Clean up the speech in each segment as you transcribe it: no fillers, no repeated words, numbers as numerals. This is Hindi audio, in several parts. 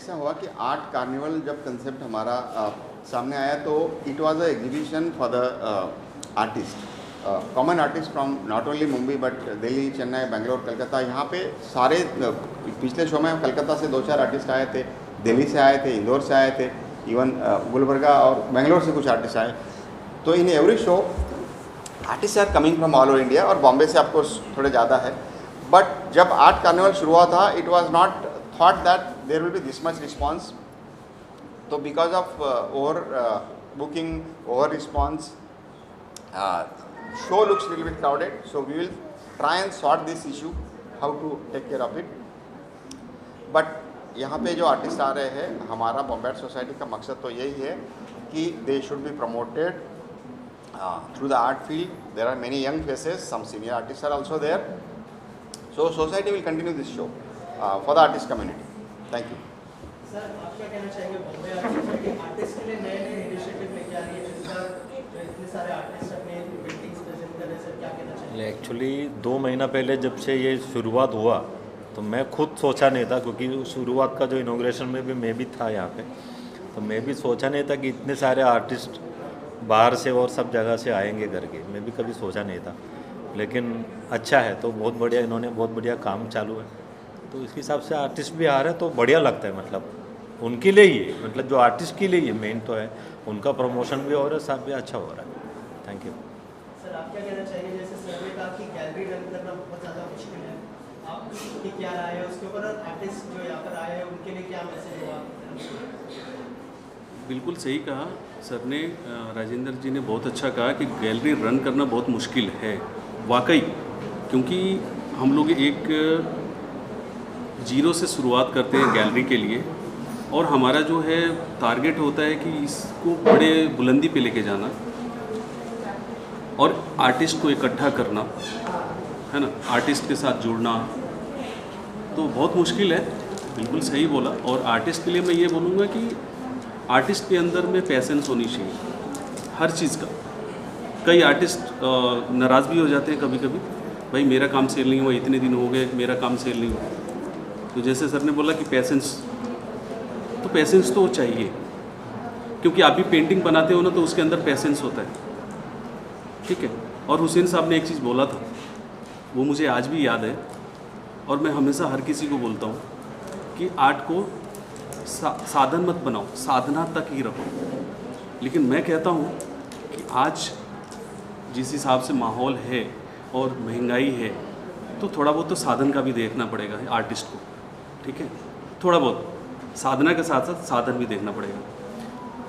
ऐसा हुआ कि आर्ट कार्निवल जब कंसेप्ट हमारा सामने आया तो it was a exhibition for the artist, common artist from not only Mumbai but Delhi, Chennai, Bangalore, Calcutta. यहाँ पे सारे पिछले शो में कलकत्ता से 2-4 आर्टिस्ट आए थे, दिल्ली से आए थे, इंदौर से आए थे, इवन गुलबर्गा और बेंगलोर से कुछ आर्टिस्ट आए। तो in every show artist are coming from all over India, और बॉम्बे से ऑफकोर्स थोड़े ज़्यादा है। बट जब आर्ट कार्निवल शुरू हुआ था it was not thought that there will be this much response. तो because of over booking, over response, show looks little bit crowded, so we will try and sort this issue, how to take care of it. But यहाँ पे जो आर्टिस्ट आ रहे हैं, हमारा बॉम्बे आर्ट सोसाइटी का मकसद तो यही है कि they should be promoted through the art field. There are many young faces, some senior artist are also there. So society will continue this show for the artist community. Thank you. Sir, आप क्या कहना चाहेंगे बॉम्बे आर्ट सोसाइटी आर्टिस्ट के लिए नए इनिशिएटिव लेके आ रही है, इतने सारे आर्टिस्ट अपने पेंटिंग्स प्रेजेंट कर रहे हैं, सर क्या कहना चाहेंगे? एक्चुअली 2 महीना पहले जब से ये शुरुआत हुआ तो मैं खुद सोचा नहीं था, क्योंकि शुरुआत का जो इनॉग्रेशन में भी मैं भी था यहाँ पे, तो मैं भी सोचा नहीं था कि इतने सारे आर्टिस्ट बाहर से और सब जगह से आएंगे करके, मैं भी कभी सोचा नहीं था. लेकिन अच्छा है, तो बहुत बढ़िया, इन्होंने बहुत बढ़िया काम चालू है, तो इस हिसाब से आर्टिस्ट भी आ रहे हैं तो बढ़िया लगता है. मतलब उनके लिए ही, मतलब जो आर्टिस्ट के लिए मेन तो है, उनका प्रमोशन भी हो रहा है, सब भी अच्छा हो रहा है. Thank you. सर, आप क्या कहना चाहेंगे, जैसे सर ने कहा कि गैलरी रन करना बहुत ज़्यादा मुश्किल है, आपकी क्या राय है उसके ऊपर, और आर्टिस्ट जो यहाँ पर आए हैं उनके लिए क्या मैसेज होगा? बिल्कुल सही कहा सर ने, राजेंद्र जी ने बहुत अच्छा कहा कि गैलरी रन करना बहुत मुश्किल है वाकई, क्योंकि हम लोग एक जीरो से शुरुआत करते हैं गैलरी के लिए, और हमारा जो है टारगेट होता है कि इसको बड़े बुलंदी पे लेके जाना और आर्टिस्ट को इकट्ठा करना, है ना, आर्टिस्ट के साथ जुड़ना, तो बहुत मुश्किल है. बिल्कुल सही बोला. और आर्टिस्ट के लिए मैं ये बोलूँगा कि आर्टिस्ट के अंदर में पैसेंस होनी चाहिए हर चीज़ का. कई आर्टिस्ट नाराज़ भी हो जाते हैं कभी कभी, भाई मेरा काम सेल नहीं हुआ, इतने दिन हो गए मेरा काम सेल नहीं हुआ. तो जैसे सर ने बोला कि पैसेंस, तो पैसेंस तो चाहिए, क्योंकि आप भी पेंटिंग बनाते हो ना, तो उसके अंदर पैसेंस होता है. ठीक है. और हुसैन साहब ने एक चीज़ बोला था, वो मुझे आज भी याद है, और मैं हमेशा हर किसी को बोलता हूँ कि आर्ट को साधन मत बनाओ, साधना तक ही रखो. लेकिन मैं कहता हूँ कि आज जिस हिसाब से माहौल है और महंगाई है, तो थोड़ा बहुत तो साधन का भी देखना पड़ेगा आर्टिस्ट को. ठीक है, थोड़ा बहुत साधना के साथ साथ साधन भी देखना पड़ेगा.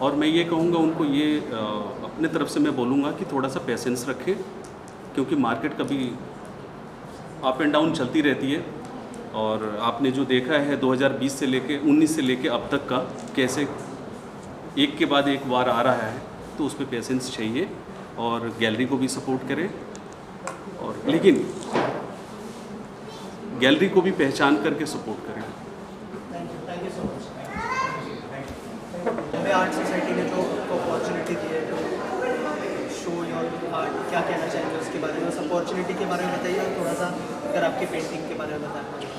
और मैं ये कहूँगा उनको, ये अपने तरफ से मैं बोलूँगा कि थोड़ा सा पेशेंस रखें, क्योंकि मार्केट कभी अप एंड डाउन चलती रहती है. और आपने जो देखा है 2020 से लेके 19 से लेके अब तक का, कैसे एक के बाद एक बार आ रहा है, तो उस पर पेशेंस चाहिए, और गैलरी को भी सपोर्ट करें, और लेकिन गैलरी को भी पहचान करके सपोर्ट करें. Thank you so much. Bombay Art society ने जो अपॉर्चुनिटी दी है, जो शो और आर्ट, क्या कहना चाहेंगे उसके बारे में, उस अपॉर्चुनिटी के बारे में बताइए, और थोड़ा सा अगर आपकी पेंटिंग के बारे में बताएं.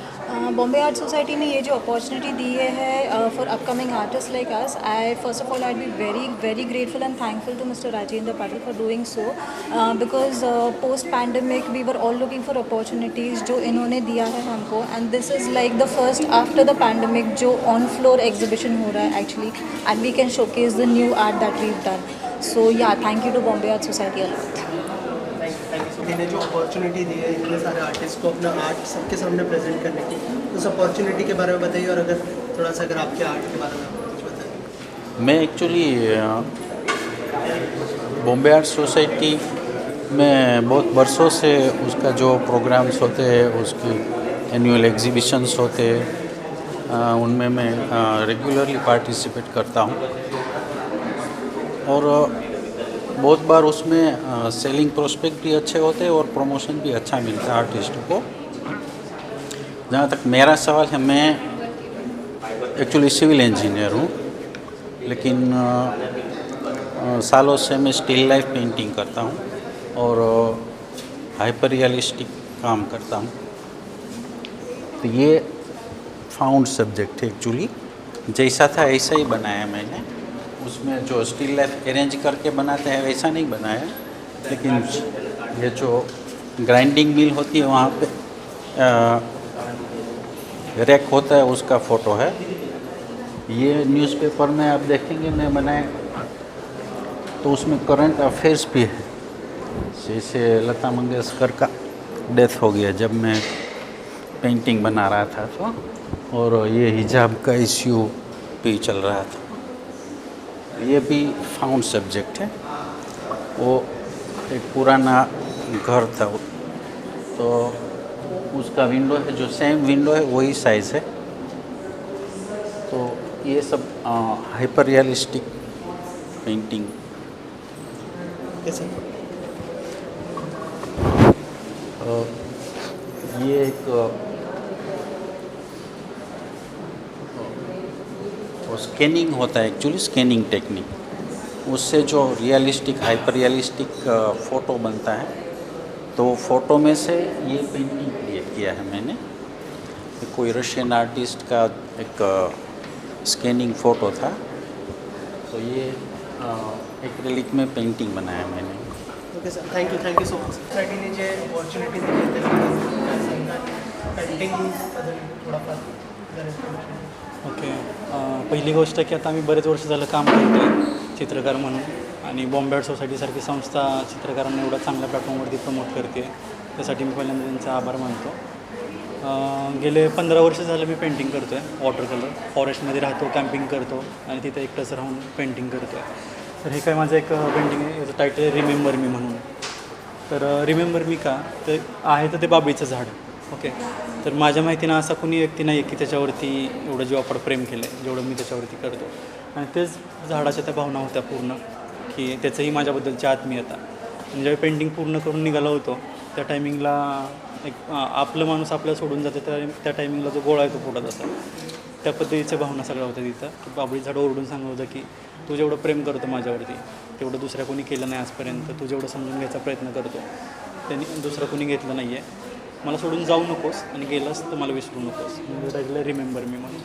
बॉम्बे आर्ट सोसाइटी ने ये जो अपॉर्चुनिटी दी है for upcoming artist like us, I first of all I be very grateful and thankful to mister Rajendra Patil for doing so, because post pandemic we were all looking for opportunities जो इन्होंने दिया है हमको, and this is like the first after the pandemic जो ऑन फ्लोर एग्जीबिशन हो रहा है actually, and we can showcase the new art that we have done. So या, thank you to Bombay Art Society a lot. इन्हें जो अपॉर्चुनिटी दी है इतने सारे आर्टिस्ट को अपना आर्ट सबके सामने प्रेजेंट करने की, उस अपॉर्चुनिटी के बारे में बताइए, और अगर थोड़ा सा अगर आपके आर्ट के बारे में कुछ बताइए. मैं एक्चुअली बॉम्बे आर्ट सोसाइटी में बहुत वर्षों से उसका जो प्रोग्राम्स होते हैं, उसकी एनुअल एग्जीबिशंस होते हैं, उनमें मैं रेगुलरली पार्टिसिपेट करता हूँ, और बहुत बार उसमें सेलिंग प्रोस्पेक्ट भी अच्छे होते हैं और प्रमोशन भी अच्छा मिलता है आर्टिस्ट को. जहाँ तक मेरा सवाल है, मैं एक्चुअली सिविल इंजीनियर हूँ, लेकिन सालों से मैं स्टिल लाइफ पेंटिंग करता हूँ और हाइपर रियलिस्टिक काम करता हूँ. तो ये फाउंड सब्जेक्ट है एक्चुअली, जैसा था ऐसा ही बनाया मैंने। उसमें जो स्टील लाइफ अरेंज करके बनाते हैं वैसा नहीं बनाया, लेकिन ये जो ग्राइंडिंग मिल होती है वहाँ पे रैक होता है, उसका फ़ोटो है। ये न्यूज़पेपर में आप देखेंगे मैं बनाया, तो उसमें करंट अफेयर्स भी है। जैसे लता मंगेशकर का डेथ हो गया जब मैं पेंटिंग बना रहा था तो, और ये हिजाब का इश्यू भी चल रहा था। ये भी फाउंड सब्जेक्ट है। वो एक पुराना घर था, तो उसका विंडो है, जो सेम विंडो है वही साइज़ है। तो ये सब हाइपर रियलिस्टिक पेंटिंग। कैसे? ये एक स्कैनिंग होता है, एक्चुअली स्कैनिंग टेक्निक। उससे जो रियलिस्टिक हाइपर रियलिस्टिक फ़ोटो बनता है, तो फ़ोटो में से ये पेंटिंग क्रिएट किया है मैंने। कोई रशियन आर्टिस्ट का एक स्कैनिंग फ़ोटो था, तो ये एक्रेलिक में पेंटिंग बनाया मैंने। Okay sir, thank you so much. सोसायटीने जे अपॉर्च्युनिटी दिली त्याबद्दल पेंटिंग थोडाफार ओके. पहिली गोष्ट की आता आम्ही बरेच वर्ष झालं काम करतो आहे चित्रकार म्हणून, आणि बॉम्बे आर्ट सोसायटीसारखी संस्था चित्रकारांना एवढा चांगल्या प्लॅटफॉर्मवरती प्रमोट करते, त्यासाठी मी पहिल्यांदा त्यांचा आभार मानतो. गेले 15 वर्ष झालं मी पेंटिंग करतो आहे, वॉटर कलर. फॉरेस्टमध्ये राहतो, कॅम्पिंग करतो आणि तिथे एकटंच राहून पेंटिंग करतो आहे. तर हे काय माझं एक पेंटिंग आहे, याचं टायटल आहे रिमेंबर मी म्हणून. तर रिमेंबर मी का तर आहे तर ते बाबळीचं झाड. ओके. तर माझ्या माहितीनं असा कोणी व्यक्ती नाही आहे की त्याच्यावरती एवढं जीवापाड प्रेम केलं आहे जेवढं मी त्याच्यावरती करतो. आणि तेच झाडाच्या त्या भावना होत्या पूर्ण, की त्याचंही माझ्याबद्दलची आत्मीयता. आणि ज्यावेळी पेंटिंग पूर्ण करून निघाला होतो त्या टायमिंगला एक आपलं माणूस आपल्याला सोडून जातं, त्या टायमिंगला जो गोळा आहे तो पुढं जातो. त्या पद्धतीच्या भावना सगळ्या होत्या तिथं. की बाबळी झाड ओरडून सांगत होतं की तू जेवढं प्रेम करतो माझ्यावरती तेवढं दुसऱ्या कोणी केलं नाही आजपर्यंत. तू जेवढं समजून घ्यायचा प्रयत्न करतो त्यांनी दुसरं कोणी घेतलं नाही आहे. मला सोडून जाऊ नकोस आणि गेलास तर मला विसरू नकोस. म्हणजे रिमेंबर मी म्हणून.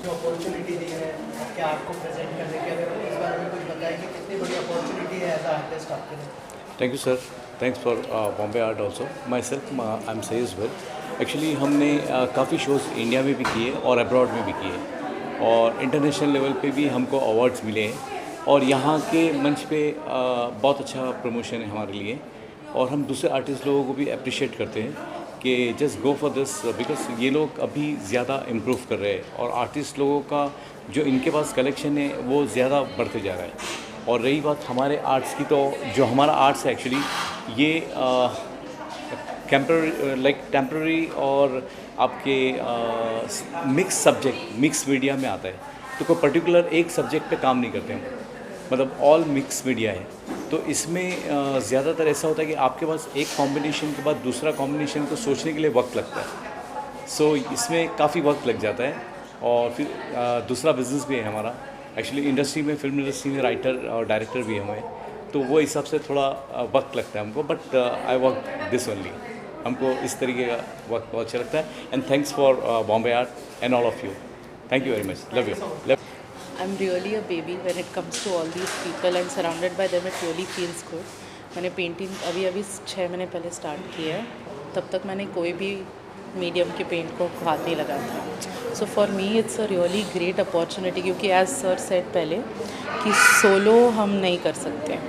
जो अपॉर्चुनिटी दी है आपके आर्ट को प्रेजेंट करने की, अगर इस बारे में कुछ बताएं कि कितनी बड़ी अपॉर्चुनिटी है एज अ आर्टिस्ट आपके लिए. Thank you sir. Thanks for Bombay art also. My self I am सही वेल. एक्चुअली हमने काफ़ी शोज़ इंडिया में भी किए और अब्रॉड में भी किए, और इंटरनेशनल लेवल पे भी हमको अवार्ड्स मिले हैं, और यहाँ के मंच पे बहुत अच्छा प्रमोशन है हमारे लिए. और हम दूसरे आर्टिस्ट लोगों को भी अप्रिशिएट करते हैं कि just go for this, because ये लोग अभी ज़्यादा इम्प्रूव कर रहे हैं, और आर्टिस्ट लोगों का जो इनके पास कलेक्शन है वो ज़्यादा बढ़ते जा रहा है. और रही बात हमारे आर्ट्स की, तो जो हमारा आर्ट्स है एक्चुअली ये टेम्पररी और आपके मिक्स सब्जेक्ट, मिक्स मीडिया में आता है. तो कोई पर्टिकुलर एक सब्जेक्ट पे काम नहीं करते हम, मतलब ऑल मिक्स मीडिया है. तो इसमें ज़्यादातर ऐसा होता है कि आपके पास एक कॉम्बिनेशन के बाद दूसरा कॉम्बिनेशन को सोचने के लिए वक्त लगता है. सो इसमें काफ़ी वक्त लग जाता है. और फिर दूसरा बिज़नेस भी है हमारा एक्चुअली. इंडस्ट्री में, फिल्म इंडस्ट्री में राइटर और डायरेक्टर भी हमें, तो वो हिसाब से थोड़ा वक्त लगता है हमको. But I work this only. हमको इस तरीके का वक्त बहुत अच्छा लगता है. And thanks for Bombay art and all of you. Thank you very much. Love you. I'm really a baby when it comes to all these people and surrounded by them. It really feels good. मैंने पेंटिंग अभी 6 महीने पहले स्टार्ट किया है. तब तक मैंने कोई भी मीडियम के पेंट को हाथ नहीं लगा था. So for me it's a really great opportunity, क्योंकि एज सर सेड पहले कि सोलो हम नहीं कर सकते,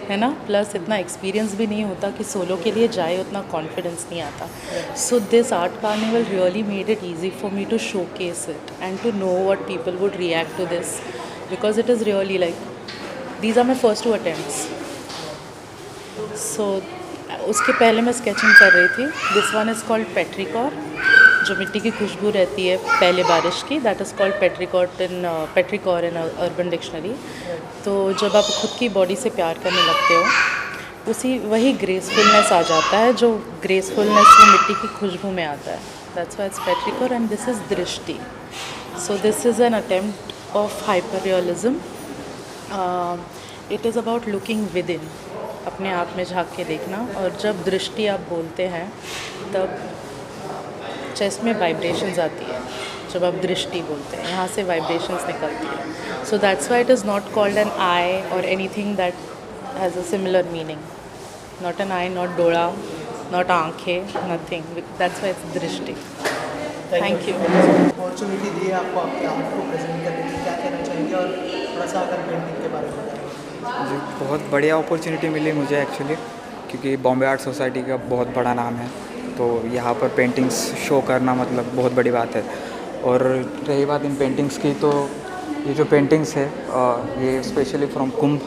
है ना. प्लस इतना एक्सपीरियंस भी नहीं होता कि सोलो के लिए जाए, उतना कॉन्फिडेंस नहीं आता. So this art carnival really made it easy for me to showcase it and to know what people would react to this, because it is really like these are my first 2 attempts. So उसके पहले मैं स्केचिंग कर रही थी. This one is called petrichor, जो मिट्टी की खुशबू रहती है पहले बारिश की. That is called petrichor in urban dictionary. तो जब आप खुद की बॉडी से प्यार करने लगते हो, वही ग्रेसफुलनेस आ जाता है, जो ग्रेसफुलनेस वो मिट्टी की खुशबू में आता है. That's why it's petrichor and this is Drishti. So this is an attempt of hyper realism. It is about looking within, अपने आप में झांक के देखना. और जब दृष्टि आप बोलते हैं तब चेस्ट में वाइब्रेशंस आती है. जब आप दृष्टि बोलते हैं, यहाँ से वाइब्रेशंस निकलती है. So that's why it is not called an eye और anything that has a similar meaning. Not an eye, not डोळा, नॉट आंखें, nothing. That's why it's Drishti. Thank you. Opportunity दी है आपको आपके आर्ट को प्रेजेंट करने की, क्या कहना चाहेंगे और थोड़ा सा अगर पेंटिंग के बारे में बताएं. जी, बहुत बढ़िया अपॉर्चुनिटी मिली मुझे एक्चुअली, क्योंकि बॉम्बे आर्ट सोसाइटी का बहुत बड़ा नाम है, तो यहाँ पर पेंटिंग्स शो करना मतलब बहुत बड़ी बात है. और रही बात इन पेंटिंग्स की, तो ये जो पेंटिंग्स है ये स्पेशली फ्रॉम कुंभ,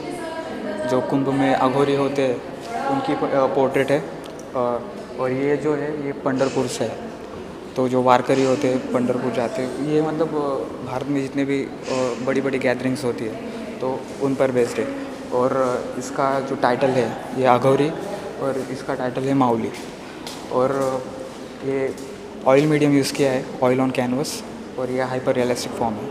जो कुंभ में अघोरी होते हैं उनकी पोर्ट्रेट है. और ये जो है ये पंढरपुर से है, तो जो वारकरी होते हैं पंढरपुर जाते हैं, ये मतलब भारत में जितने भी बड़ी बड़ी गैदरिंग्स होती है तो उन पर बेस्ड है. और इसका जो टाइटल है ये अघोरी और इसका टाइटल है माउली. और ये ऑयल मीडियम यूज़ किया है, ऑयल ऑन कैनवस, और ये हाइपर रियलिस्टिक फॉर्म है.